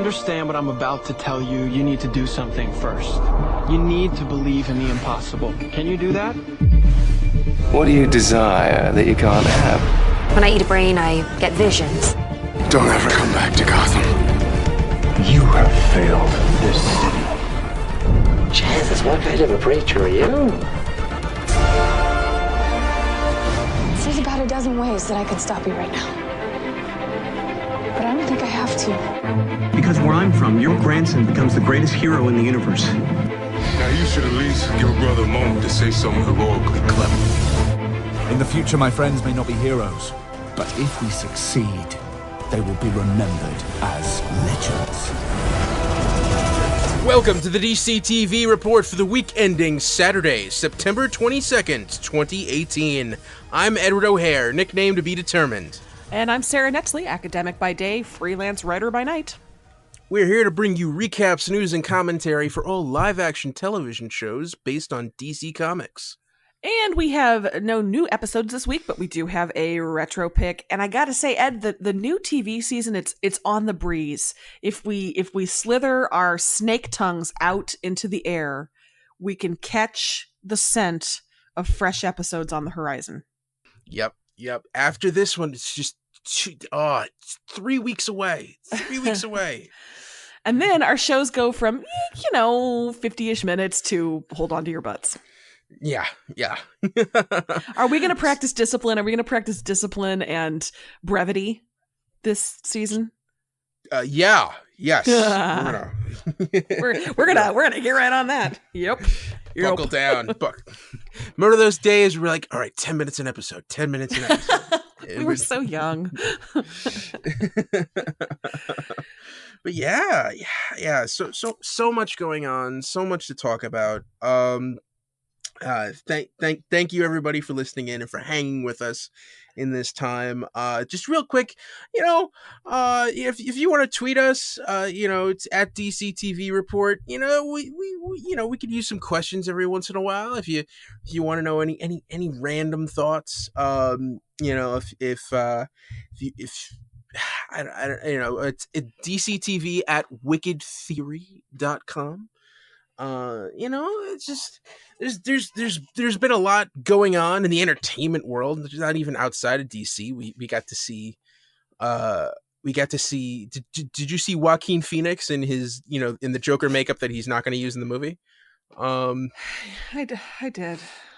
understand what I'm about to tell you, you need to do something first. You need to believe in the impossible. Can you do that? What do you desire that you can't have? When I eat a brain, I get visions. Don't ever come back to Gotham. You have failed this city. Jesus, what kind of a preacher are you? There's about a dozen ways that I could stop you right now. But I don't think I have to. Because where I'm from, your grandson becomes the greatest hero in the universe. Now you should at least give a brother a moment to say something heroically clever. In the future, my friends may not be heroes, but if we succeed, they will be remembered as legends. Welcome to the DC TV report for the week ending Saturday, September 22nd, 2018. I'm Edward O'Hare, nickname to be determined. And I'm Sarah Netzley, academic by day, freelance writer by night. We're here to bring you recaps, news, and commentary for all live-action television shows based on DC Comics. And we have no new episodes this week, but we do have a retro pick. And I gotta say, Ed, the new TV season, it's on the breeze. If we slither our snake tongues out into the air, we can catch the scent of fresh episodes on the horizon. Yep. After this one, it's just it's 3 weeks away. 3 weeks away. And then our shows go from 50-ish minutes to hold on to your butts. Yeah. Are we going to practice discipline? Are we going to practice discipline and brevity this season? Yes. we're gonna get right on that. Yep. Buckle down. Remember those days where we're like, all right, 10 minutes an episode, 10 minutes an episode. We were so young. But yeah. So much going on, so much to talk about. Thank you everybody for listening in and for hanging with us in this time. Just real quick, if you want to tweet us, it's at DC TV Report. We could use some questions every once in a while if you want to know any random thoughts. If I don't, it's DCTV at wickedtheory.com. It's just there's been a lot going on in the entertainment world, not even outside of DC. We got to see did you see Joaquin Phoenix in his in the Joker makeup that he's not going to use in the movie? I did.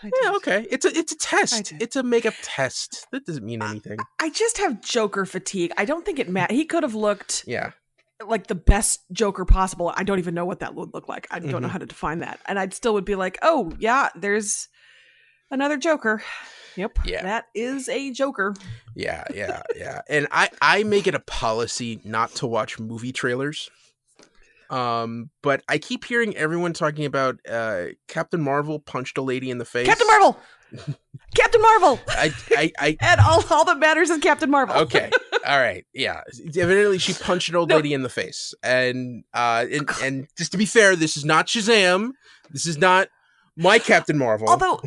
Yeah, okay. It's a test. It's a makeup test. That doesn't mean anything. I just have Joker fatigue. I don't think it matters. He could have looked like the best Joker possible. I don't even know what that would look like. I don't know how to define that. And I'd still would be like, oh yeah, there's another Joker. Yep. Yeah. That is a Joker. Yeah. And I make it a policy not to watch movie trailers. But I keep hearing everyone talking about Captain Marvel punched a lady in the face. Captain Marvel. I and all that matters is Captain Marvel. Okay. All right. Yeah. Evidently she punched an old lady in the face. And just to be fair, this is not Shazam. This is not my Captain Marvel. Although,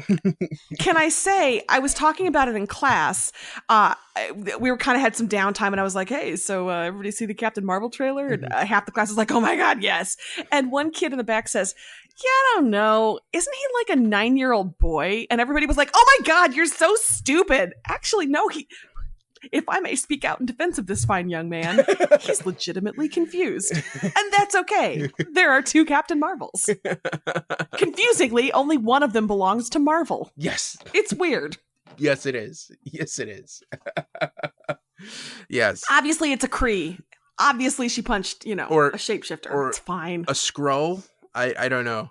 can I say, I was talking about it in class. We were kind of had some downtime, and I was like, "Hey, so everybody see the Captain Marvel trailer?" And half the class was like, "Oh my god, yes!" And one kid in the back says, "Yeah, I don't know. Isn't he like a 9-year-old boy?" And everybody was like, "Oh my god, you're so stupid!" Actually, no, if I may speak out in defense of this fine young man, he's legitimately confused. And that's okay. There are 2 Captain Marvels. Confusingly, only one of them belongs to Marvel. Yes. It's weird. Yes, it is. Yes. Obviously, it's a Kree. Obviously, she punched, a shapeshifter. Or it's fine. A Skrull? I don't know.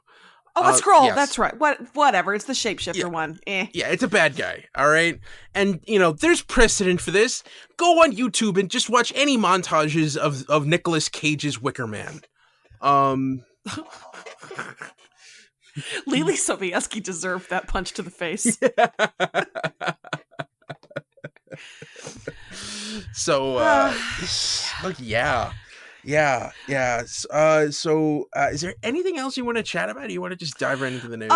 Oh, a Skrull. Yes. That's right. Whatever. It's the shapeshifter one. Yeah, it's a bad guy. All right. And, there's precedent for this. Go on YouTube and just watch any montages of Nicolas Cage's Wicker Man. Lily Sobieski deserved that punch to the face. So, yeah. So, is there anything else you want to chat about? Or you want to just dive right into the news?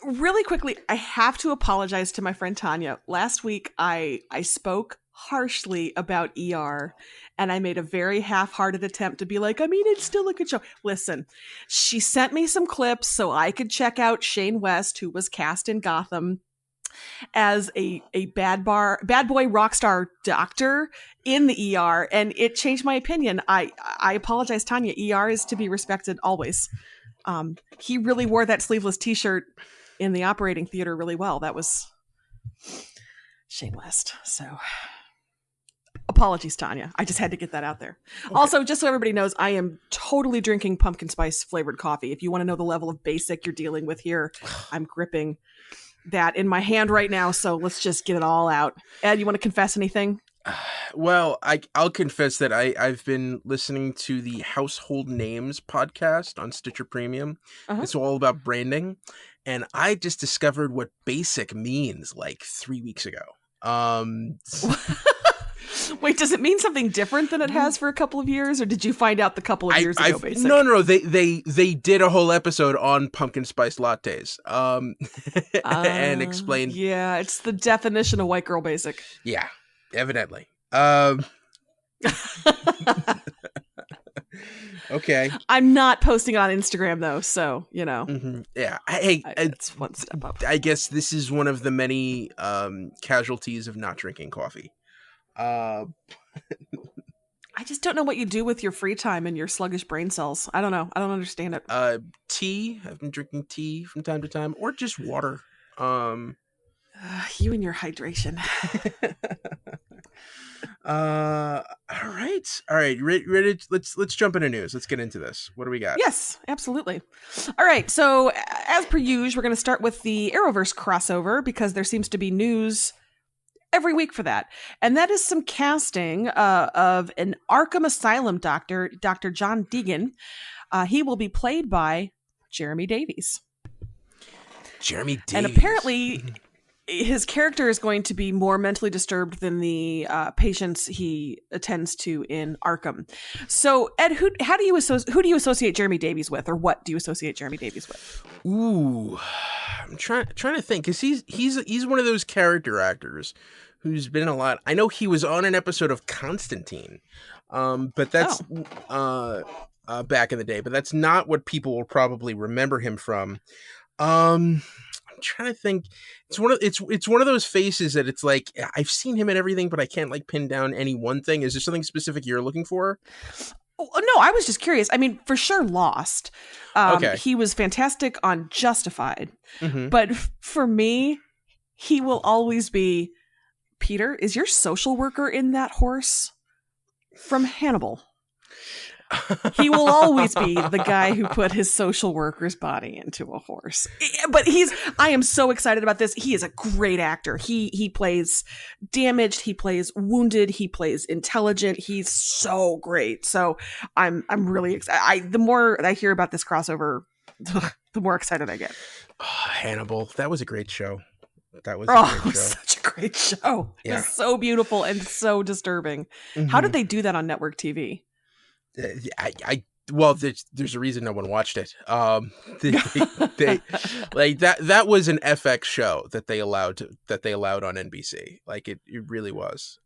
Really quickly, I have to apologize to my friend Tanya. Last week, I spoke harshly about ER, and I made a very half-hearted attempt to be like, I mean, it's still a good show. Listen, she sent me some clips so I could check out Shane West, who was cast in Gotham as a bad boy rock star doctor in the ER, and it changed my opinion. I apologize, Tanya. ER is to be respected always. He really wore that sleeveless t-shirt in the operating theater really well. That was Shane West. So apologies, Tanya. I just had to get that out there. Okay. Also, just so everybody knows, I am totally drinking pumpkin spice flavored coffee. If you want to know the level of basic you're dealing with here, I'm gripping that in my hand right now. So let's just get it all out. Ed, you want to confess anything? Well, I'll confess that I've been listening to the Household Names podcast on Stitcher Premium. It's all about branding. And I just discovered what basic means like 3 weeks ago. Wait, does it mean something different than it has for a couple of years, or did you find out the couple of years ago? Basic? No. They did a whole episode on pumpkin spice lattes, and explained. Yeah, it's the definition of white girl basic. Yeah, evidently. Okay. I'm not posting it on Instagram though, so you know. Mm-hmm. Yeah. Hey, it's one step up. I guess this is one of the many casualties of not drinking coffee. I just don't know what you do with your free time and your sluggish brain cells. I don't know. I don't understand it. Tea. I've been drinking tea from time to time, or just water. You and your hydration. All right. Ready? Let's jump into news. Let's get into this. What do we got? Yes, absolutely. All right. So as per usual, we're going to start with the Arrowverse crossover because there seems to be news every week for that. And that is some casting of an Arkham Asylum doctor, Dr. John Deegan. He will be played by Jeremy Davies. And apparently his character is going to be more mentally disturbed than the patients he attends to in Arkham. So, Ed, who do you associate Jeremy Davies with, or what do you associate Jeremy Davies with? Ooh, I'm trying to think, because he's one of those character actors who's been in a lot. I know he was on an episode of Constantine, but that's back in the day. But that's not what people will probably remember him from. I'm trying to think. It's one of those faces that it's like I've seen him in everything, but I can't like pin down any one thing. Is there something specific you're looking for? Oh, no, I was just curious. I mean, for sure, Lost. Okay. He was fantastic on Justified, but for me, he will always be. Peter, is your social worker in that horse? From Hannibal. He will always be the guy who put his social worker's body into a horse. But I am so excited about this. He is a great actor. He plays damaged, he plays wounded, he plays intelligent. He's so great. So I'm really excited. The more I hear about this crossover, the more excited I get. Oh, Hannibal. That was a great show. That was a great show. Such a great show. Yeah. It was so beautiful and so disturbing. How did they do that on network TV? Well, there's a reason no one watched it. They like that was an FX show that they allowed on NBC. Like it really was.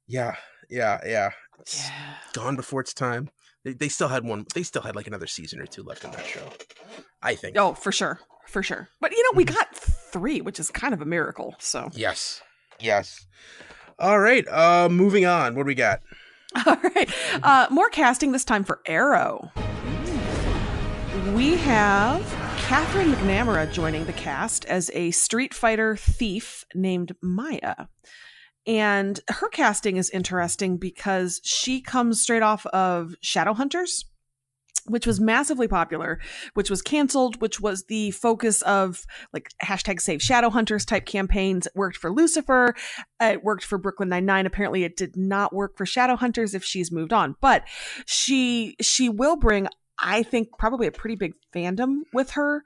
Yeah. It's gone before its time. They still had one. They still had like another season or two left in that show, I think. Oh, for sure. But we got 3, which is kind of a miracle. So yes. All right. Moving on. What do we got? All right. More casting this time for Arrow. We have Catherine McNamara joining the cast as a Street Fighter thief named Maya. And her casting is interesting because she comes straight off of Shadowhunters, which was massively popular, which was canceled, which was the focus of like #Save Shadowhunters type campaigns. It worked for Lucifer. It worked for Brooklyn Nine-Nine. Apparently it did not work for Shadowhunters if she's moved on, but she will bring, I think, probably a pretty big fandom with her.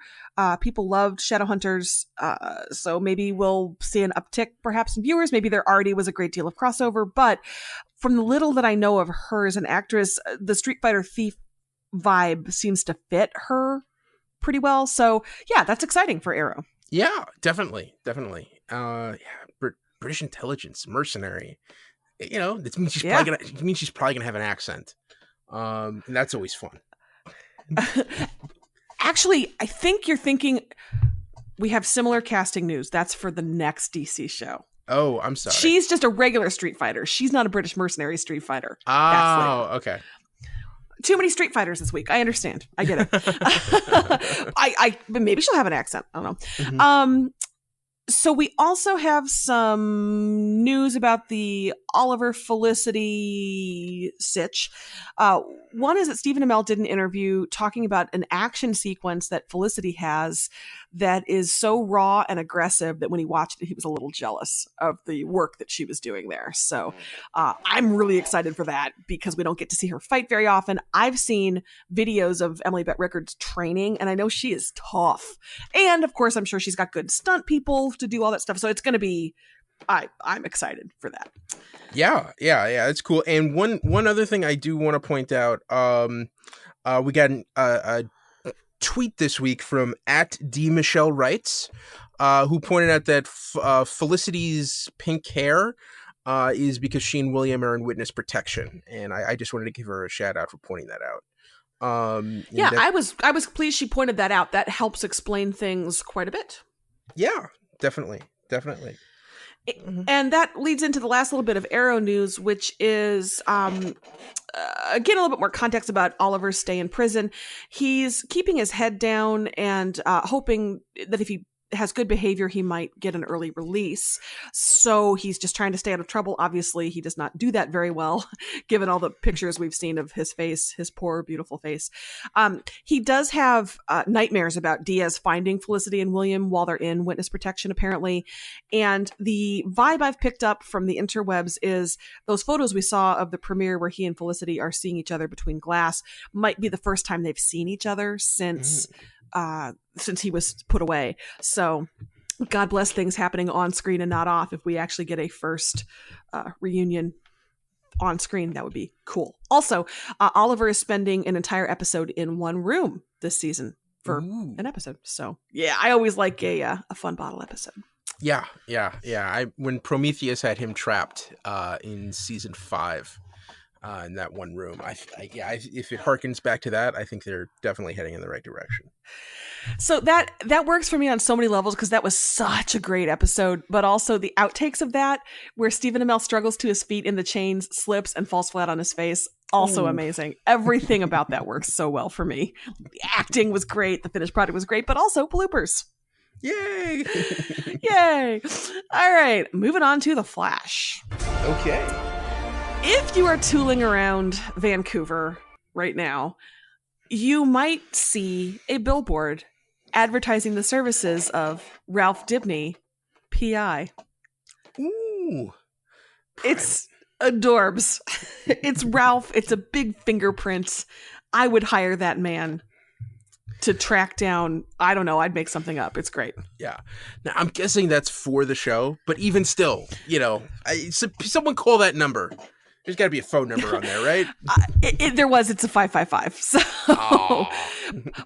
People loved Shadowhunters, so maybe we'll see an uptick perhaps in viewers. Maybe there already was a great deal of crossover, but from the little that I know of her as an actress, the Street Fighter thief vibe seems to fit her pretty well. So yeah, that's exciting for Arrow. Yeah, definitely. British intelligence mercenary. You know, that means she's probably gonna have an accent. And that's always fun. Actually, I think you're thinking we have similar casting news. That's for the next DC show. Oh, I'm sorry. She's just a regular Street Fighter. She's not a British mercenary Street Fighter. Oh, okay. Too many Street Fighters this week. I understand. I get it. But maybe she'll have an accent. I don't know. Mm-hmm. So we also have some news about the Oliver Felicity sitch. One is that Stephen Amell did an interview talking about an action sequence that Felicity has that is so raw and aggressive that when he watched it, he was a little jealous of the work that she was doing there. So I'm really excited for that because we don't get to see her fight very often. I've seen videos of Emily Bett Rickards training, and I know she is tough. And of course, I'm sure she's got good stunt people to do all that stuff. So it's going to be, I'm excited for that. Yeah, it's cool. And one other thing I do want to point out, we got a tweet this week from @DMichelleWrites, who pointed out that Felicity's pink hair is because she and William are in witness protection, and I just wanted to give her a shout out for pointing that out. I was pleased she pointed that out. That helps explain things quite a bit. Yeah, definitely. And that leads into the last little bit of Arrow news, which is, again, a little bit more context about Oliver's stay in prison. He's keeping his head down and hoping that if he has good behavior, he might get an early release. So he's just trying to stay out of trouble. Obviously, he does not do that very well, given all the pictures we've seen of his face, his poor, beautiful face. He does have nightmares about Diaz finding Felicity and William while they're in witness protection, apparently. And the vibe I've picked up from the interwebs is those photos we saw of the premiere where he and Felicity are seeing each other between glass might be the first time they've seen each other since he was put away. So God bless things happening on screen and not off. If we actually get a first reunion on screen, that would be cool. Also, Oliver is spending an entire episode in one room this season for an episode. So yeah, I always like a fun bottle episode. Yeah. When Prometheus had him trapped in season 5 in that one room, if it harkens back to that, I think they're definitely heading in the right direction. So that works for me on so many levels because that was such a great episode, but also the outtakes of that where Stephen Amell struggles to his feet in the chains, slips, and falls flat on his face. Also amazing. Everything about that works so well for me. The acting was great. The finished product was great, but also bloopers. Yay! Yay! All right, moving on to The Flash. Okay. If you are tooling around Vancouver right now, you might see a billboard advertising the services of Ralph Dibny, PI. Ooh. It's adorbs. It's Ralph. It's a big fingerprint. I would hire that man to track down, I don't know, I'd make something up. It's great. Yeah. Now, I'm guessing that's for the show, but even still, someone call that number. There's got to be a phone number on there, right? It's a 555. So,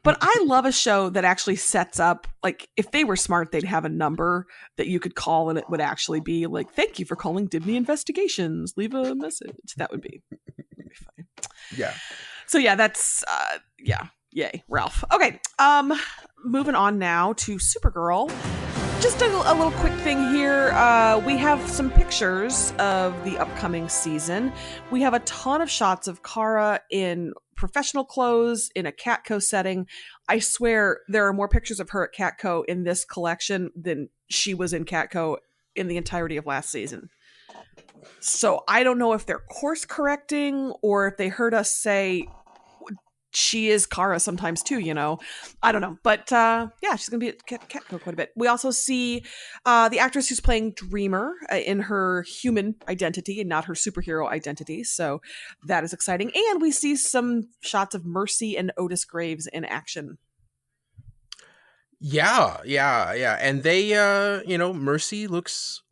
but I love a show that actually sets up, like, if they were smart, they'd have a number that you could call and it would actually be like, thank you for calling Dibny Investigations. Leave a message. That would be fine. Yeah. So yeah, that's, yay, Ralph. Okay. Moving on now to Supergirl. Just a little quick thing here. We have some pictures of the upcoming season. We have a ton of shots of Kara in professional clothes in a Catco setting. I swear there are more pictures of her at Catco in this collection than she was in Catco in the entirety of last season. So I don't know if they're course correcting or if they heard us say she is Kara sometimes too, I don't know. But she's going to be at Catco quite a bit. We also see the actress who's playing Dreamer in her human identity and not her superhero identity. So that is exciting. And we see some shots of Mercy and Otis Graves in action. Yeah. And they, Mercy looks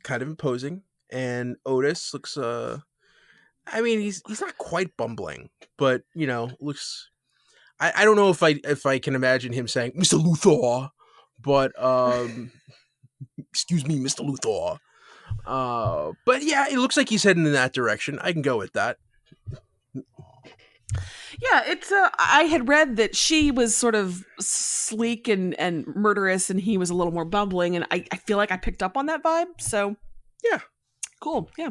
kind of imposing. And Otis looks... he's not quite bumbling, but looks. I don't know if I can imagine him saying Mr. Luthor, but excuse me, Mr. Luthor. But yeah, it looks like he's heading in that direction. I can go with that. Yeah, it's I had read that she was sort of sleek and murderous, and he was a little more bumbling, and I feel like I picked up on that vibe. So Yeah. cool. Yeah.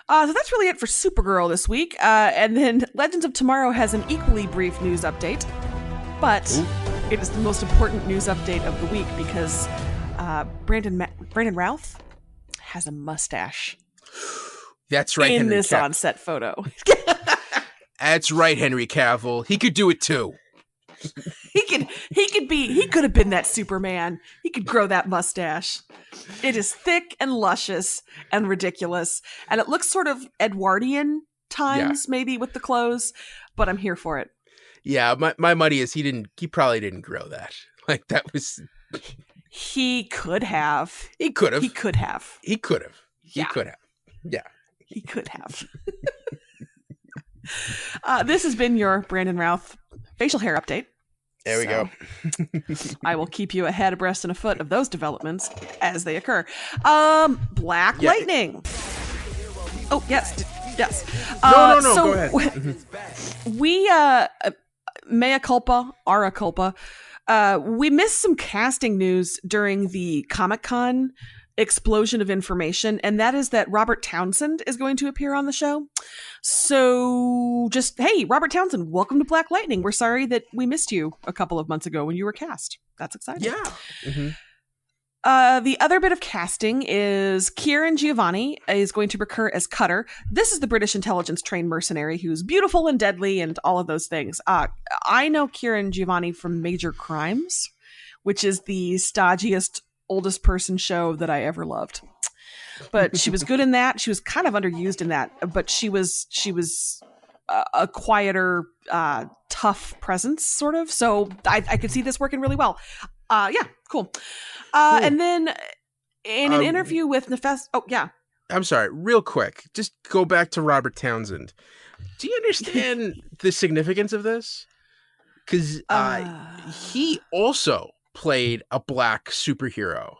So that's really it for Supergirl this week. And then Legends of Tomorrow has an equally brief news update, but it is the most important news update of the week because Brandon Routh has a mustache. That's right, in Henry this Cavill. on-set photo. That's right, Henry Cavill. He could do it too. He could have been that Superman. He could grow that mustache. It is thick and luscious and ridiculous, and it looks sort of Edwardian times, maybe with the clothes. But I'm here for it. Yeah, my money is he probably didn't grow that. Like that was. He could have. He could have. He could have. He could have. Yeah. He could have. Yeah. He could have. This has been your Brandon Routh facial hair update. There we go. I will keep you ahead, abreast, and afoot of those developments as they occur. Black Lightning. Oh, yes. Yes. No, so go ahead. We, mea culpa, ara culpa, we missed some casting news during the Comic-Con explosion of information, and that is that Robert Townsend is going to appear on the show. So just, hey, Robert Townsend, welcome to Black Lightning. We're sorry that we missed you a couple of months ago when you were cast. That's exciting. Yeah. Mm-hmm. The other bit of casting is Kieran Giovanni is going to recur as Cutter. This is the British intelligence trained mercenary who's beautiful and deadly and all of those things. I know Kieran Giovanni from Major Crimes, which is the stodgiest, oldest person show that I ever loved. But she was good in that. She was kind of underused in that, but she was a quieter, tough presence, sort of. So I could see this working really well. Yeah, cool. And then in an interview with Nefes... Oh, yeah. I'm sorry, real quick. Just go back to Robert Townsend. Do you understand the significance of this? Because he also played a black superhero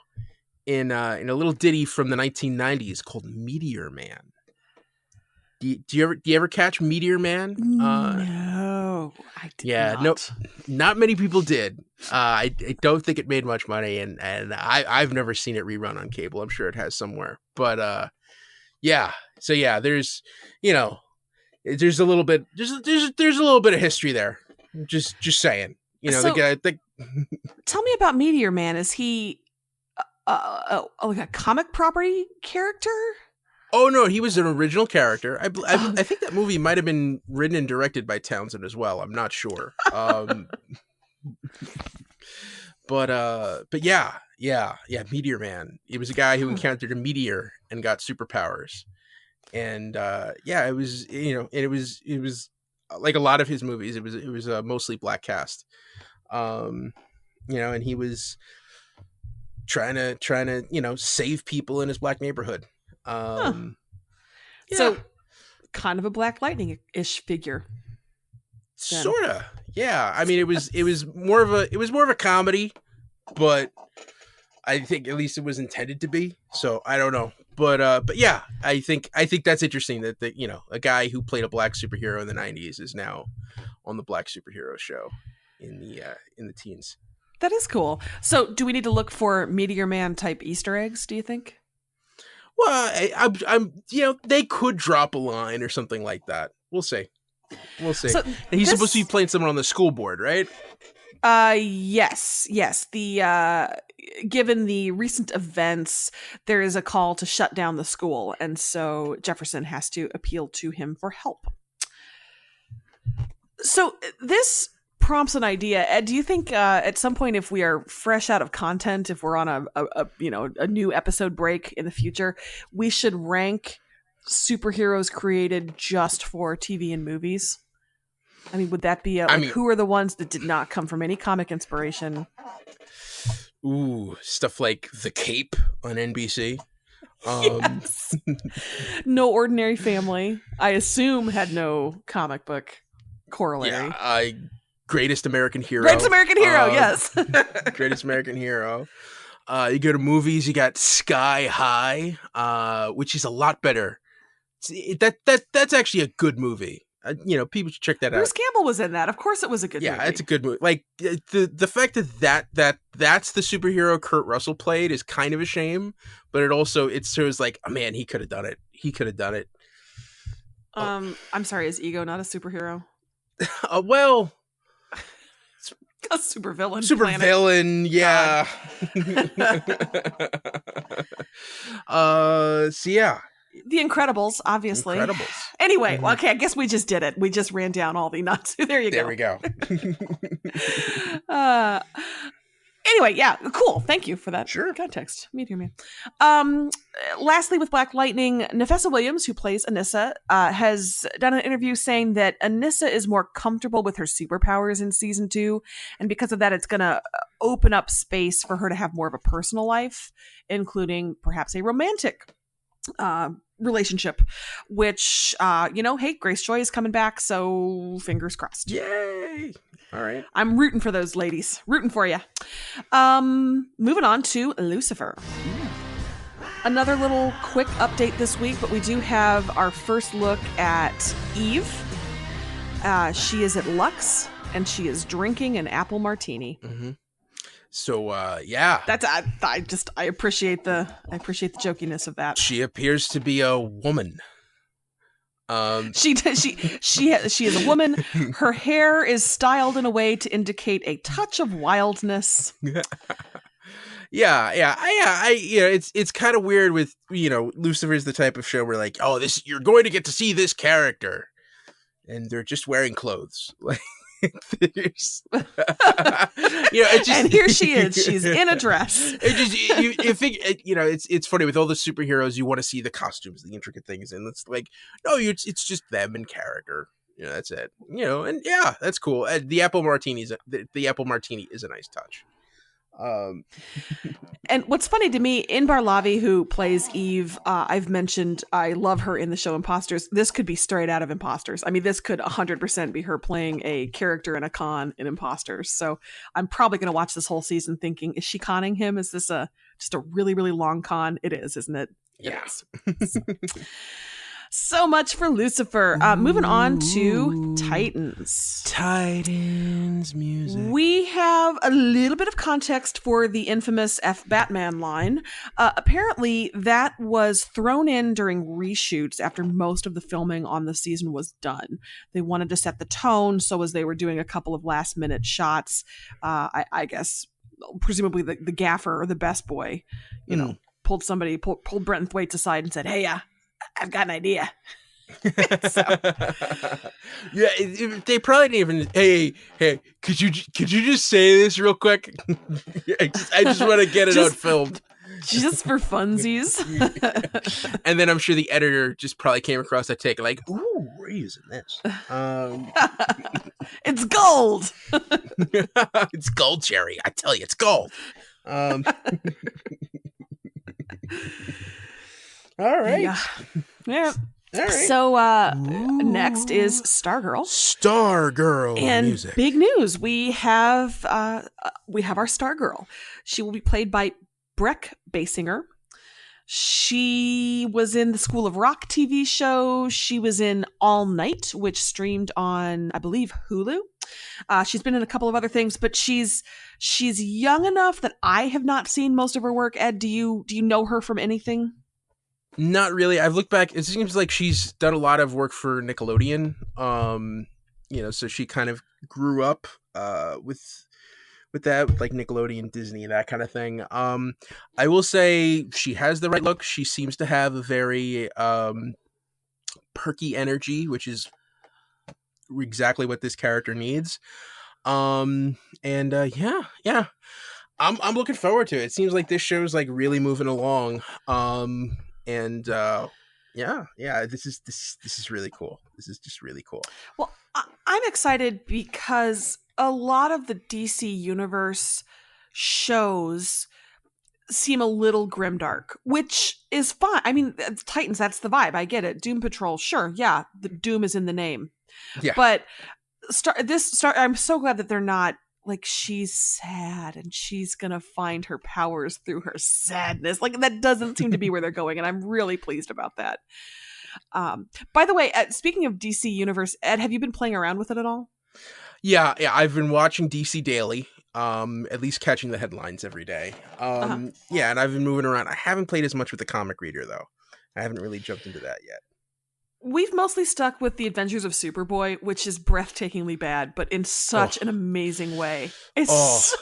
in a little ditty from the 1990s called Meteor Man. Do you ever catch Meteor Man? No, I did not. No, not many people did. I don't think it made much money, and I've never seen it rerun on cable. I'm sure it has somewhere, but yeah. So yeah, there's there's a little bit there's a little bit of history there. Just saying, So- the guy. Tell me about Meteor Man. Is he like a comic property character? Oh no, he was an original character. I think that movie might have been written and directed by Townsend as well. I'm not sure. But yeah, Meteor Man. He was a guy who encountered a meteor and got superpowers. And it was it was like a lot of his movies. It was mostly black cast. And he was trying to save people in his black neighborhood. So kind of a Black Lightning-ish figure. Sorta. Yeah. I mean, it was more of a comedy, but I think at least it was intended to be. So I don't know. But yeah, I think that's interesting that a guy who played a black superhero in the 90s is now on the Black Superhero show in the teens. That is cool. So do we need to look for Meteor Man type Easter eggs, do you think? Well, I'm they could drop a line or something like that. We'll see. So and he's supposed to be playing someone on the school board, right? Yes. The given the recent events, there is a call to shut down the school, and so Jefferson has to appeal to him for help. So this prompts an idea. Ed, do you think at some point, if we are fresh out of content, if we're on a new episode break in the future, we should rank superheroes created just for TV and movies? I mean, would that be who are the ones that did not come from any comic inspiration? Ooh, stuff like The Cape on NBC. Yes. No Ordinary Family, I assume, had no comic book corollary. Yeah, Greatest American Hero. Greatest American Hero, yes. Greatest American Hero. You go to movies, you got Sky High, which is a lot better. That's actually a good movie. People should check that Bruce out. Campbell was in that. Of course, it was a good movie. Yeah, it's a good movie. Like the fact that's the superhero Kurt Russell played is kind of a shame, but it shows like, oh man, he could have done it. He could have done it. I'm sorry, is Ego not a superhero? Well, A supervillain. Supervillain, yeah. So yeah. The Incredibles, obviously. Incredibles. Anyway, okay, I guess we just did it. We just ran down all the nuts. There you go. There we go. Anyway, yeah, cool. Thank you for that context. Me too, man. Lastly, with Black Lightning, Nefessa Williams, who plays Anissa, has done an interview saying that Anissa is more comfortable with her superpowers in season 2, and because of that, it's going to open up space for her to have more of a personal life, including perhaps a romantic relationship, which hey, Grace Joy is coming back, so fingers crossed. Yay! All right, I'm rooting for those ladies. Rooting for you. Moving on to Lucifer. Another little quick update this week, but we do have our first look at Eve. She is at Lux, and she is drinking an apple martini. Mm-hmm. So yeah, that's I appreciate the jokiness of that. She appears to be a woman. She is a woman. Her hair is styled in a way to indicate a touch of wildness. Yeah. It's kind of weird with Lucifer is the type of show where like, oh, you're going to get to see this character, and they're just wearing clothes. Like, and here she is. She's in a dress. You think it's funny with all the superheroes. You want to see the costumes, the intricate things, and it's like, no, it's just them in character. That's it. And yeah, that's cool. The apple martini the apple martini is a nice touch. And what's funny to me, Inbar Lavi, who plays Eve, I've mentioned I love her in the show Imposters. This could be straight out of Imposters. I mean, this could 100% be her playing a character in a con in Imposters. So I'm probably going to watch this whole season thinking, is she conning him? Is this just a really, really long con? It is, isn't it? Yeah. It is. So much for Lucifer. Moving on to Titans. Titans music. We have a little bit of context for the infamous F Batman line. Apparently, that was thrown in during reshoots after most of the filming on the season was done. They wanted to set the tone, so as they were doing a couple of last-minute shots, I guess, presumably the gaffer or the best boy, pulled Brenton Thwaites aside and said, hey, I've got an idea. Yeah, they probably didn't even. Hey, could you just say this real quick? I just want to get it on film, just for funsies. And then I'm sure the editor just probably came across that take like, "Ooh, we're using this. It's gold. It's gold, Jerry. I tell you, it's gold." All right. Yeah. All right. So next is Stargirl. Stargirl and music. Big news. We have our Stargirl. She will be played by Breck Basinger. She was in the School of Rock TV show. She was in All Night, which streamed on, I believe, Hulu. She's been in a couple of other things, but she's young enough that I have not seen most of her work. Ed, do you know her from anything? Not really. I've looked back. It seems like she's done a lot of work for Nickelodeon. So she kind of grew up with that, with like Nickelodeon, Disney, that kind of thing. I will say she has the right look. She seems to have a very perky energy, which is exactly what this character needs. Yeah. I'm looking forward to it. It seems like this show's like really moving along. This is really cool. This is just really cool. Well, I'm excited because a lot of the DC universe shows seem a little grimdark, which is fine. I mean, Titans, that's the vibe. I get it. Doom Patrol, sure, yeah, the Doom is in the name. Yeah. But I'm so glad that they're not like she's sad and she's gonna find her powers through her sadness. Like that doesn't seem to be where they're going, and I'm really pleased about that. By the way, speaking of DC Universe, Ed, have you been playing around with it at all? Yeah, I've been watching DC Daily, at least catching the headlines every day. Yeah, and I've been moving around. I haven't played as much with the comic reader though. I haven't really jumped into that yet. We've mostly stuck with the Adventures of Superboy, which is breathtakingly bad, but in such an amazing way. It's so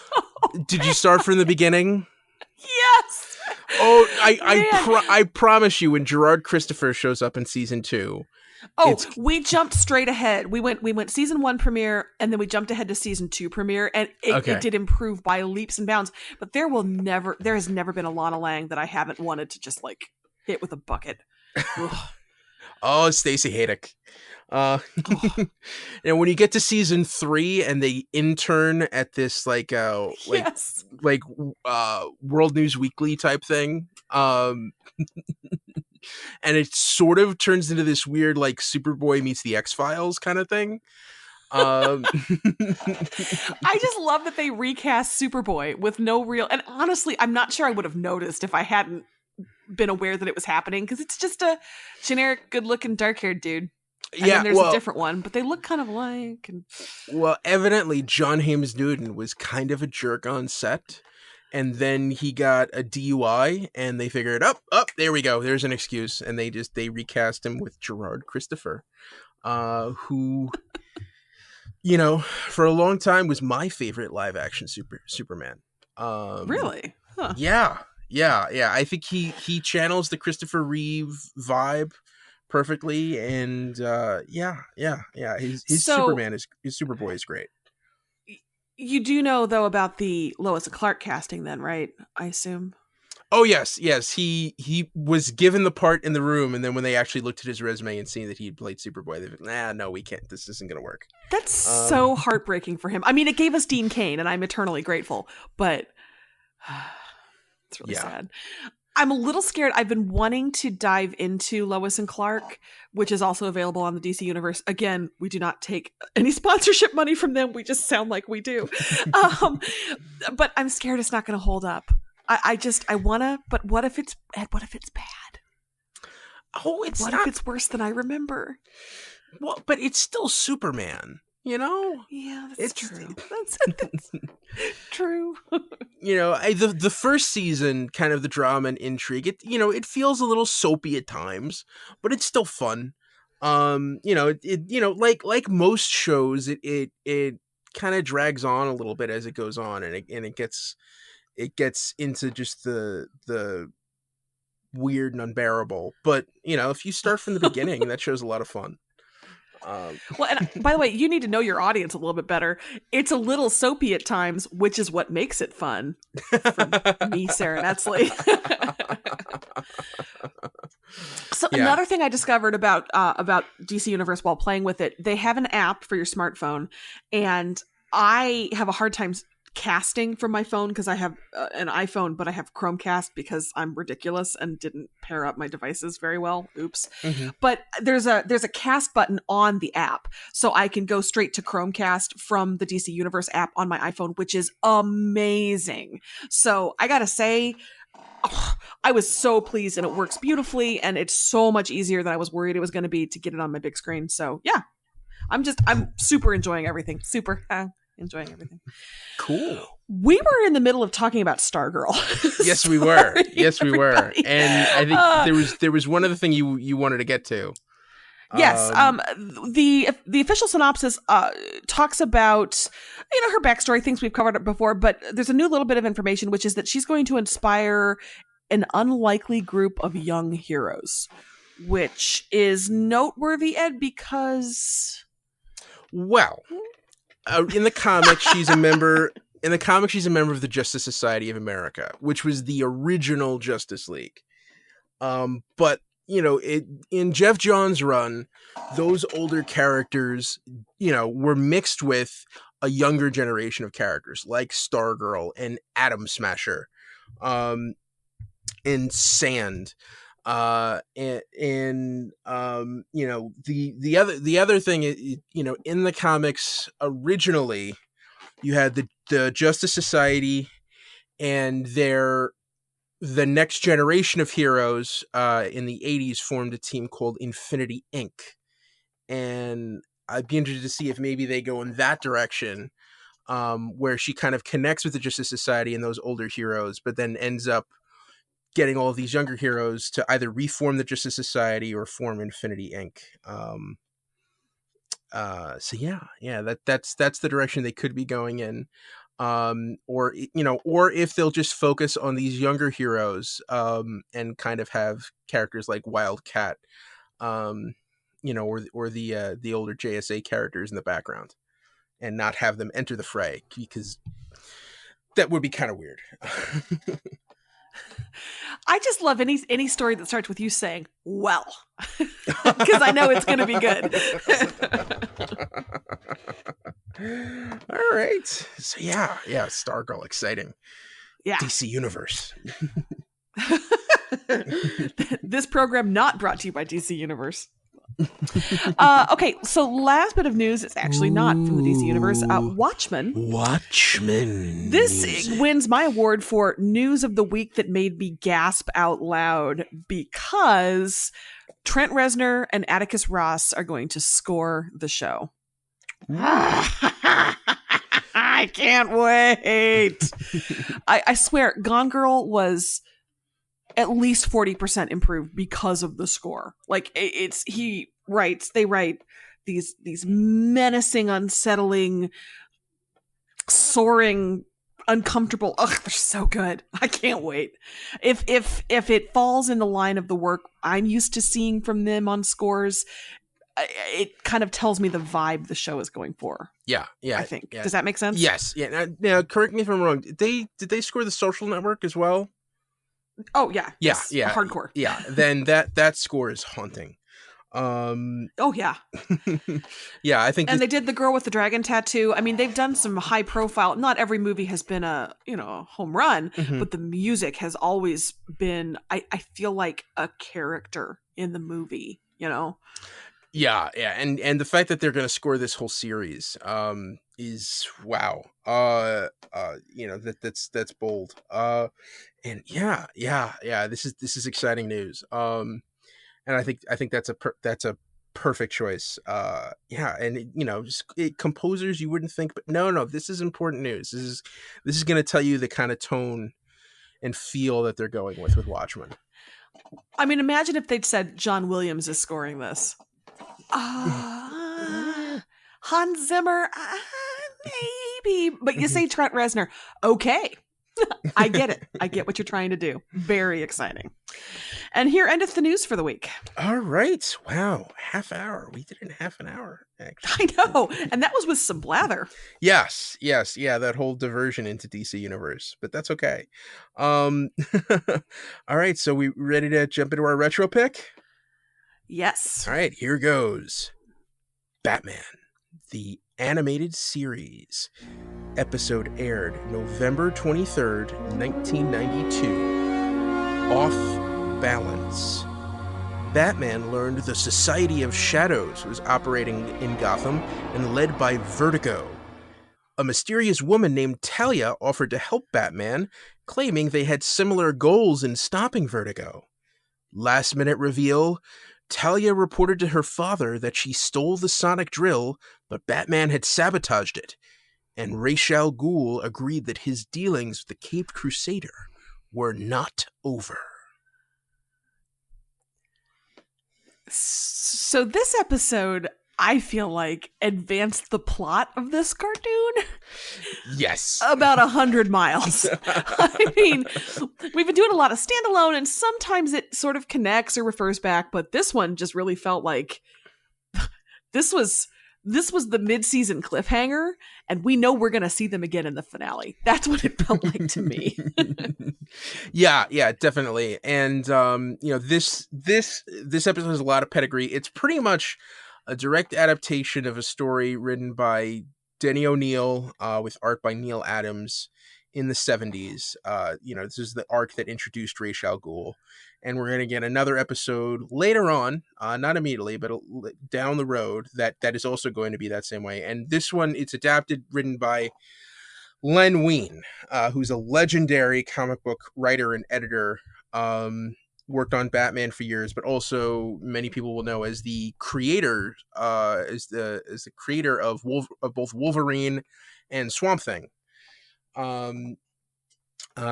Did you start from the beginning? Yes. Oh, I promise you, when Gerard Christopher shows up in season 2. Oh, we jumped straight ahead. We went season 1 premiere, and then we jumped ahead to season 2 premiere, and it did improve by leaps and bounds. But there has never been a Lana Lang that I haven't wanted to just like hit with a bucket. Oh, Stacey Haydock. And when you get to season 3 and they intern at this yes. World News Weekly type thing, and it sort of turns into this weird like Superboy meets the X-Files kind of thing. I just love that they recast Superboy with no real, and honestly, I'm not sure I would have noticed if I hadn't been aware that it was happening, because it's just a generic good-looking dark-haired dude. And then there's a different one, but they look kind of alike. Well, evidently, John Hayes Newton was kind of a jerk on set, and then he got a DUI, and they figured, there we go, there's an excuse, and they recast him with Gerard Christopher, who, for a long time was my favorite live-action Superman. Really? Huh. Yeah. I think he channels the Christopher Reeve vibe perfectly, and his Superman his Superboy is great. You do know though about the Lois and Clark casting then, right? I assume. Oh yes, he was given the part in the room, and then when they actually looked at his resume and seen that he had played Superboy, they were no, we can't. This isn't gonna work. That's so heartbreaking for him. I mean, it gave us Dean Cain, and I'm eternally grateful, but it's really sad. I'm a little scared. I've been wanting to dive into Lois and Clark, which is also available on the DC Universe. Again, we do not take any sponsorship money from them. We just sound like we do. But I'm scared it's not going to hold up. I want to, but what if it's bad? Oh, if it's worse than I remember? Well, but it's still Superman. Yeah, that's true. That's true. The first season, kind of the drama and intrigue, it feels a little soapy at times, but it's still fun. Like most shows, it kind of drags on a little bit as it goes on, and it gets into just the weird and unbearable. But if you start from the beginning, that show's a lot of fun. Well, and by the way, you need to know your audience a little bit better. It's a little soapy at times, which is what makes it fun. From me, Sarah Metzley. So another thing I discovered about DC Universe while playing with it, they have an app for your smartphone, and I have a hard time casting from my phone because I have an iPhone, but I have Chromecast because I'm ridiculous and didn't pair up my devices very well. Oops. Mm-hmm. But there's a cast button on the app, so I can go straight to Chromecast from the DC Universe app on my iPhone, which is amazing. So I gotta say, I was so pleased, and it works beautifully, and it's so much easier than I was worried it was going to be to get it on my big screen. So yeah, I'm super enjoying everything. Enjoying everything. Cool. We were in the middle of talking about Stargirl. Yes, we were. Yes, we were. And I think there was one other thing you wanted to get to. Yes. The official synopsis talks about her backstory, things we've covered before, but there's a new little bit of information, which is that she's going to inspire an unlikely group of young heroes, which is noteworthy, Ed, because in the comics, she's a member. In the comics, she's a member of the Justice Society of America, which was the original Justice League. But in Jeff Johns' run, those older characters, were mixed with a younger generation of characters like Stargirl and Atom Smasher, and Sand. The other thing is, in the comics originally, you had the Justice Society, and the next generation of heroes in the 80s formed a team called Infinity Inc. And I'd be interested to see if maybe they go in that direction, where she kind of connects with the Justice Society and those older heroes, but then ends up getting all of these younger heroes to either reform the Justice Society or form Infinity Inc. So that's the direction they could be going in. Or if they'll just focus on these younger heroes, and kind of have characters like Wildcat, or the older JSA characters in the background, and not have them enter the fray, because that would be kind of weird. I just love any story that starts with you saying, well, because I know it's going to be good. All right. So yeah, Stargirl, exciting. Yeah. DC Universe. This program not brought to you by DC Universe. Okay, so last bit of news is actually not from the DC Universe. Watchmen. This music. wins my award for news of the week that made me gasp out loud, because Trent Reznor and Atticus Ross are going to score the show. I can't wait. I swear, Gone Girl was at least 40% improved because of the score. Like, they write these menacing, unsettling, soaring, uncomfortable. Ugh, they're so good. I can't wait. If it falls in the line of the work I'm used to seeing from them on scores, it kind of tells me the vibe the show is going for. Yeah. I think. Yeah. Does that make sense? Yes. Yeah. Now, correct me if I'm wrong. Did they score The Social Network as well? Oh yeah. Yeah. Hardcore. Yeah. Then that score is haunting. Oh yeah. Yeah, I think. And they did The Girl with the Dragon Tattoo. I mean, they've done some high profile. Not every movie has been a home run, but the music has always been. I feel like a character in the movie. Yeah, and the fact that they're going to score this whole series is wow. That's bold. And yeah. This is exciting news. And I think that's a perfect choice. And composers you wouldn't think, but no, this is important news. This is going to tell you the kind of tone and feel that they're going with Watchmen. I mean, imagine if they'd said John Williams is scoring this. Hans Zimmer, maybe, but you say Trent Reznor. Okay. I get it. I get what you're trying to do. Very exciting. And here endeth the news for the week. All right. Wow. Half hour. We did it in half an hour, actually. I know. And that was with some blather. Yes. Yeah. That whole diversion into DC Universe, but that's okay. All right. So we ready to jump into our retro pick? Yes. All right. Here goes. Batman, the animated series. Episode aired November 23rd, 1992. Off Balance. Batman learned the Society of Shadows was operating in Gotham and led by Vertigo. A mysterious woman named Talia offered to help Batman, claiming they had similar goals in stopping Vertigo. Last minute reveal, Talia reported to her father that she stole the sonic drill, but Batman had sabotaged it. And Ra's al Ghul agreed that his dealings with the Caped Crusader were not over. So this episode, I feel like, advanced the plot of this cartoon. Yes. About 100 miles. I mean, we've been doing a lot of standalone, and sometimes it sort of connects or refers back, but this one just really felt like this was the mid-season cliffhanger, and we know we're going to see them again in the finale. That's what it felt like to me. Yeah, definitely. And this episode has a lot of pedigree. It's pretty much a direct adaptation of a story written by Denny O'Neil with art by Neil Adams in the 70s. This is the arc that introduced Ra's al Ghul. And we're going to get another episode later on, not immediately, but down the road, that is also going to be that same way. And this one, it's adapted, written by Len Wein, who's a legendary comic book writer and editor, worked on Batman for years, but also many people will know as the creator, as the creator of both Wolverine and Swamp Thing. I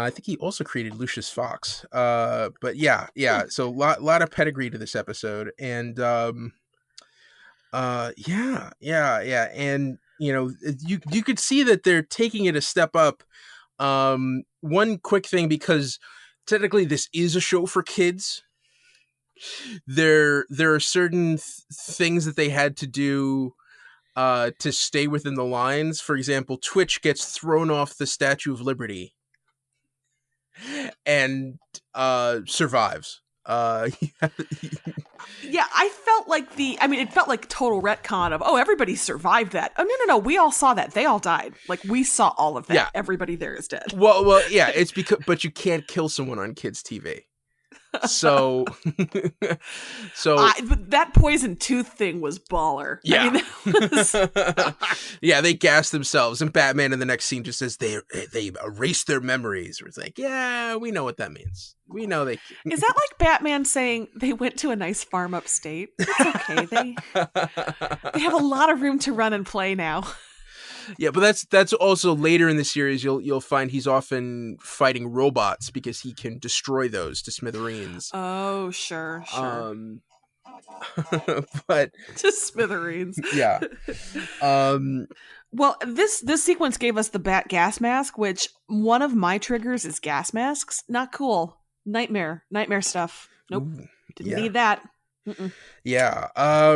think he also created Lucius Fox. But yeah. So lot of pedigree to this episode, and yeah. And you could see that they're taking it a step up. One quick thing, because technically this is a show for kids. There are certain things that they had to do to stay within the lines. For example, Twitch gets thrown off the Statue of Liberty and survives. Yeah, I felt like it felt like total retcon of, everybody survived that. Oh, no, we all saw that. They all died. Like, we saw all of that. Yeah. Everybody there is dead. Well, yeah, it's because, but you can't kill someone on kids' TV. So, that poison tooth thing was baller. Yeah. That was... Yeah, they gassed themselves, and Batman in the next scene just says they erased their memories. It's like, yeah, we know what that means. We know they. Is that like Batman saying they went to a nice farm upstate? It's okay. They have a lot of room to run and play now. Yeah, but that's also later in the series. You'll find he's often fighting robots because he can destroy those to smithereens. Oh, sure. But to smithereens. Yeah. Well, this sequence gave us the Bat gas mask, which one of my triggers is gas masks. Not cool. Nightmare stuff. Nope. Didn't need that. Mm-mm. Yeah.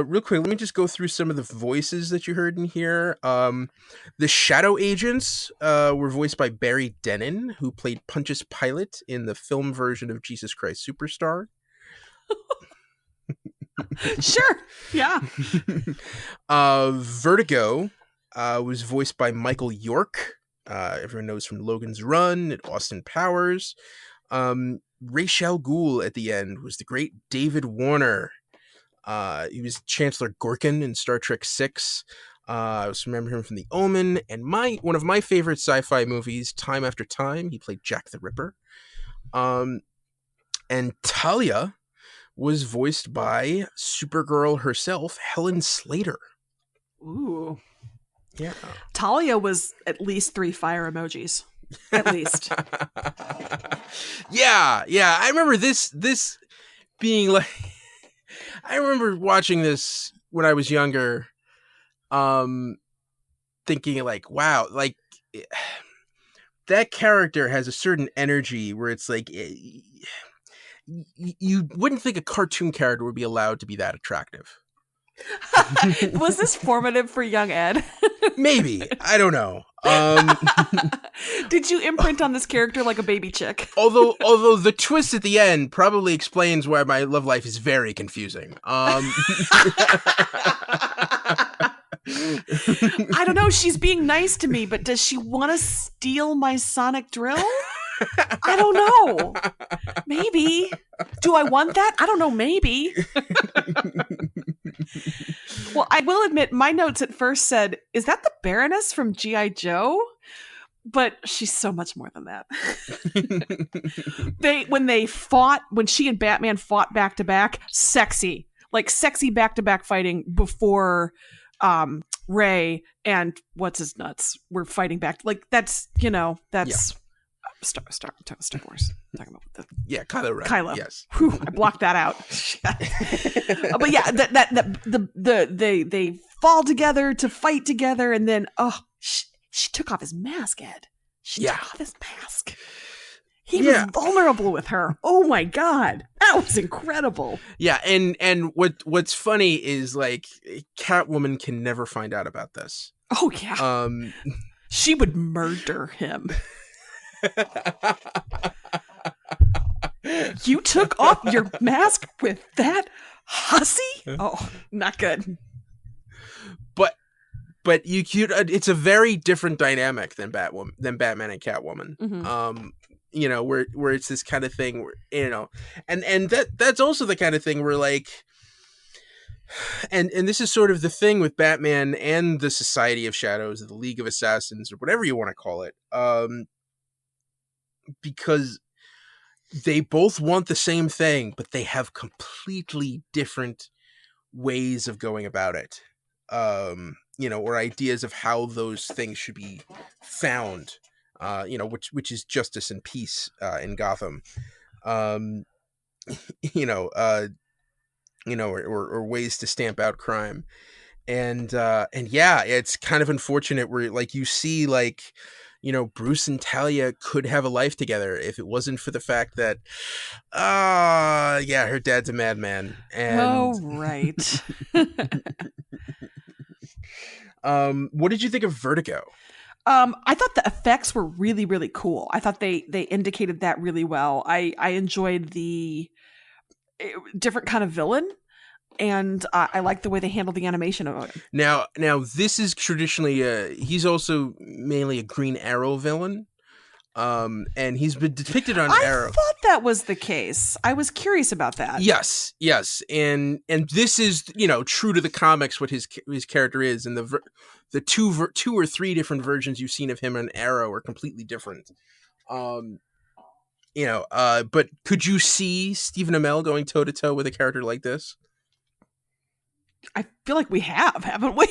Real quick, let me just go through some of the voices that you heard in here. The Shadow Agents were voiced by Barry Dennen, who played Pontius Pilate in the film version of Jesus Christ Superstar. Sure. Yeah. Vertigo was voiced by Michael York. Everyone knows from Logan's Run and Austin Powers. Ra's al Ghul at the end was the great David Warner. He was Chancellor Gorkin in Star Trek VI. I also remember him from The Omen and one of my favorite sci-fi movies, Time After Time. He played Jack the Ripper. And Talia was voiced by Supergirl herself, Helen Slater. Ooh. Yeah. Talia was at least 3 fire emojis. At least. Yeah. I remember this being like, I remember watching this when I was younger, thinking like, wow, like that character has a certain energy where it's like, you wouldn't think a cartoon character would be allowed to be that attractive. Was this formative for young Ed? Maybe. I don't know. Did you imprint on this character like a baby chick? Although the twist at the end probably explains why my love life is very confusing. I don't know. She's being nice to me, but does she want to steal my sonic drill? I don't know. Maybe. Do I want that? I don't know. Maybe. Well, I will admit, my notes at first said, is that the Baroness from G.I. Joe? But she's so much more than that. When she and Batman fought back to back, sexy. Like sexy back to back fighting before Ray and what's his nuts were fighting back. Like that's Star Wars. I'm talking about Kylo Ren. Kylo. Yes. Whew, I blocked that out. But yeah, they fall together to fight together, and then she took off his mask, Ed. She took off his mask. He was vulnerable with her. Oh my god, that was incredible. Yeah, and what's funny is like Catwoman can never find out about this. Oh yeah. She would murder him. You took off your mask with that hussy? Oh, not good. But it's a very different dynamic than Batman and Catwoman. Mm-hmm. Where it's this kind of thing where, and that's also the kind of thing where like and this is sort of the thing with Batman and the Society of Shadows, or the League of Assassins, or whatever you want to call it, because they both want the same thing, but they have completely different ways of going about it, or ideas of how those things should be found, which is justice and peace in Gotham, or ways to stamp out crime. And yeah, it's kind of unfortunate where like you see like, Bruce and Talia could have a life together if it wasn't for the fact that, her dad's a madman. And right. What did you think of Vertigo? I thought the effects were really, really cool. I thought they indicated that really well. I enjoyed the different kind of villain, and I like the way they handled the animation of it. Now this is traditionally he's also mainly a Green Arrow villain, and he's been depicted on Arrow. I thought that was the case. I was curious about that. Yes, and this is true to the comics what his character is, and the two or three different versions you've seen of him on Arrow are completely different. But could you see Stephen Amell going toe to toe with a character like this? I feel like we have, haven't we?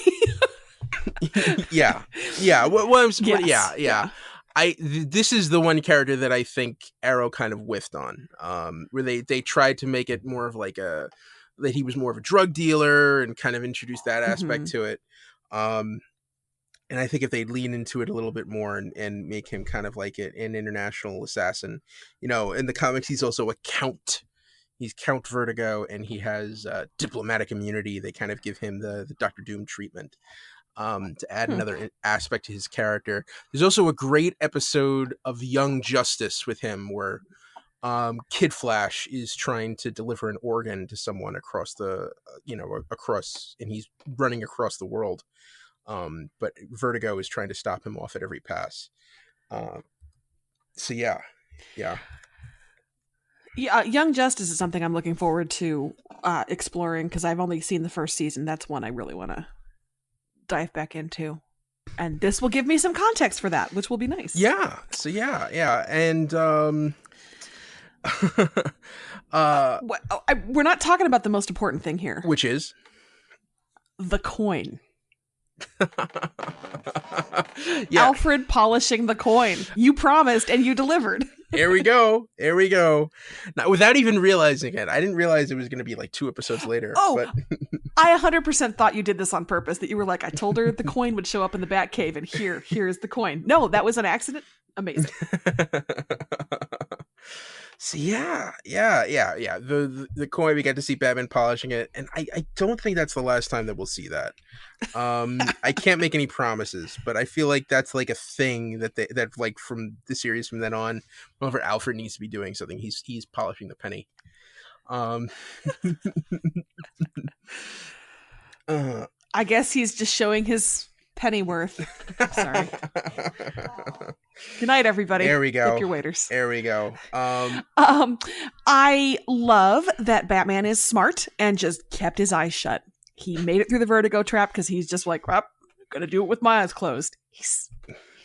Yeah. This is the one character that I think Arrow kind of whiffed on, where they tried to make it more of like that he was more of a drug dealer and kind of introduce that aspect to it. And I think if they'd lean into it a little bit more and make him kind of like an international assassin, in the comics, he's also a count. He's Count Vertigo, and he has diplomatic immunity. They kind of give him the Dr. Doom treatment to add another aspect to his character. There's also a great episode of Young Justice with him where Kid Flash is trying to deliver an organ to someone across and he's running across the world. But Vertigo is trying to stop him off at every pass. Yeah, Young Justice is something I'm looking forward to exploring because I've only seen the first season. That's one I really want to dive back into, and this will give me some context for that, which will be nice. Yeah. So yeah, and we're not talking about the most important thing here, which is the coin. Yeah. Alfred polishing the coin. You promised and you delivered. Here we go. Now, without even realizing it, I didn't realize it was going to be like 2 episodes later. But I 100% thought you did this on purpose. That you were like, I told her the coin would show up in the Batcave, and here's the coin. No, that was an accident. Amazing. So yeah. The coin, we got to see Batman polishing it, and I don't think that's the last time that we'll see that. I can't make any promises, but I feel like that's like a thing that like from the series from then on, whenever Alfred needs to be doing something, he's polishing the penny. I guess he's just showing his penny worth. Sorry. Good night, everybody. There we go. Tip your waiters. There we go. I love that Batman is smart and just kept his eyes shut. He made it through the Vertigo trap because he's just like, I'm gonna do it with my eyes closed. He's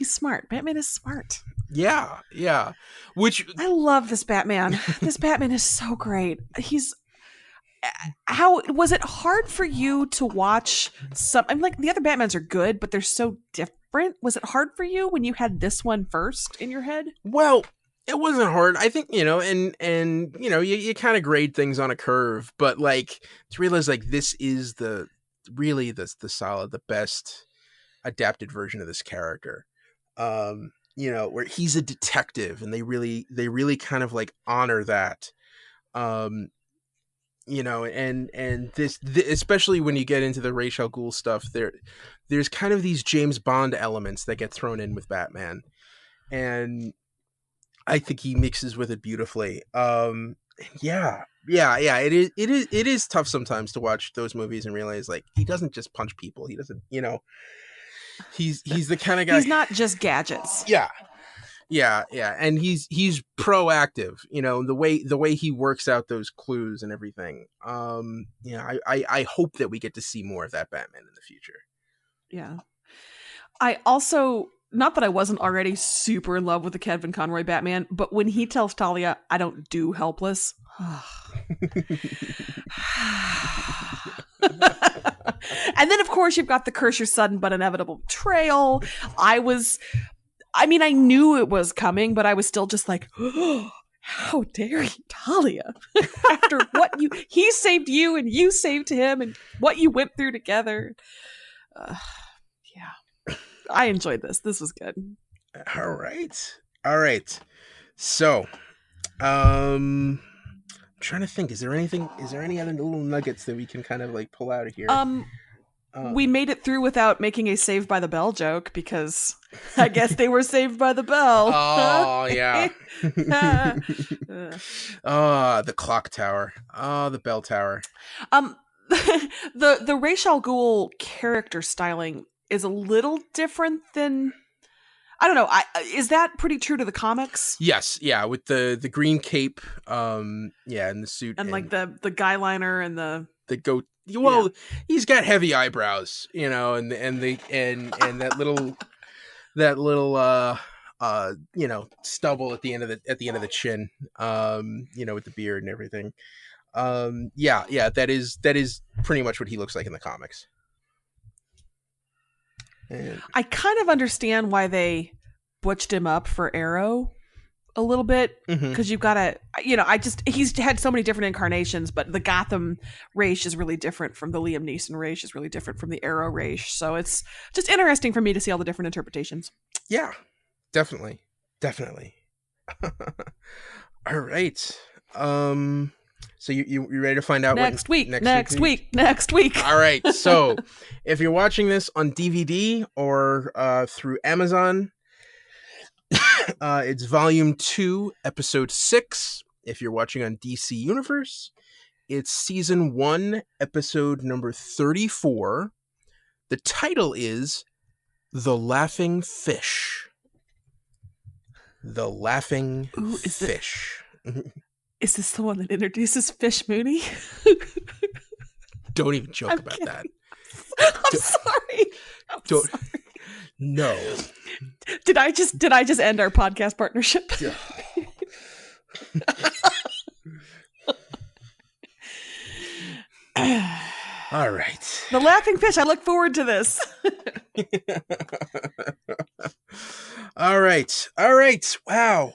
smart. Batman is smart. Yeah. Which I love this Batman. This Batman is so great. How was it hard for you to watch some? I'm like, the other Batmans are good, but they're so different. Was it hard for you when you had this one first in your head? Well, it wasn't hard. I think, and you kind of grade things on a curve, but like to realize like this is the solid, the best adapted version of this character. Where he's a detective and they really kind of like honor that. And this especially when you get into the Ra's al Ghul stuff, there's kind of these James Bond elements that get thrown in with Batman, and I think he mixes with it beautifully. It is tough sometimes to watch those movies and realize like he doesn't just punch people. He doesn't, he's the kind of guy. He's not just gadgets. Yeah. Yeah, and he's proactive, the way he works out those clues and everything. I hope that we get to see more of that Batman in the future. Yeah. I also, not that I wasn't already super in love with the Kevin Conroy Batman, but when he tells Talia, I don't do helpless. And then, of course, you've got the curse your sudden but inevitable betrayal. I knew it was coming, but I was still just like, oh, how dare you, Talia? After he saved you and you saved him and what you went through together. Yeah. I enjoyed this. This was good. All right. So, I'm trying to think. Is there any other little nuggets that we can kind of like pull out of here? We made it through without making a Saved by the Bell joke because I guess they were saved by the bell. Oh, yeah. The clock tower. Oh, the bell tower. The Ra's al Ghul character styling is a little different than, I don't know. Is that pretty true to the comics? Yes, yeah, with the green cape, and the suit, and like the guy liner and the goat. Well, yeah. He's got heavy eyebrows, and that little stubble at the end of the chin, with the beard and everything. That is pretty much what he looks like in the comics. And I kind of understand why they butched him up for Arrow a little bit, because you've got to, he's had so many different incarnations, but the Gotham Ra's is really different from the Liam Neeson Ra's, is really different from the Arrow Ra's. So it's just interesting for me to see all the different interpretations. Yeah, definitely. All right. So you ready to find out next week? All right. So if you're watching this on DVD or through Amazon, it's Volume 2, Episode 6. If you're watching on DC Universe, it's Season 1, Episode number 34. The title is The Laughing Fish. The Laughing Fish. Is this the one that introduces Fish Mooney? Don't even joke about that. I'm sorry. Sorry. No. Did I just end our podcast partnership? All right. The Laughing Fish. I look forward to this. All right. Wow.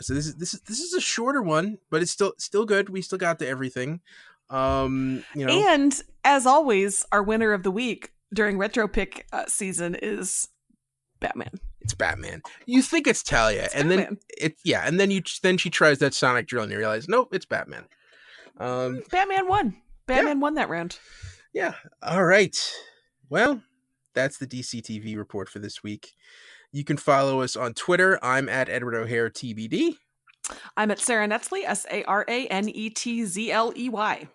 So this is a shorter one, but it's still good. We still got to everything. And as always, our winner of the week during Retro Pick season is Batman. It's Batman. You think it's Talia, and Batman. Then she tries that sonic drill, and you realize, nope, it's Batman. Batman won. Batman won that round. Yeah. All right. Well, that's the DC TV report for this week. You can follow us on Twitter. I'm at Edward O'Hare TBD. I'm at Sarah Netzley, SARANETZLEY.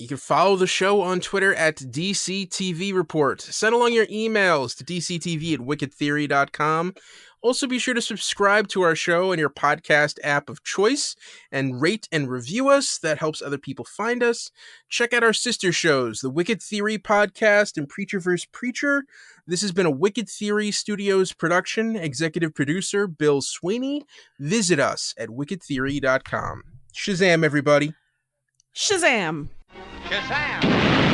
You can follow the show on Twitter at DCTV Report. Send along your emails to dctv@wickedtheory.com. Also, be sure to subscribe to our show in your podcast app of choice and rate and review us. That helps other people find us. Check out our sister shows, the Wicked Theory Podcast and Preacher vs. Preacher. This has been a Wicked Theory Studios production. Executive producer, Bill Sweeney. Visit us at wickedtheory.com. Shazam, everybody. Shazam. Shazam!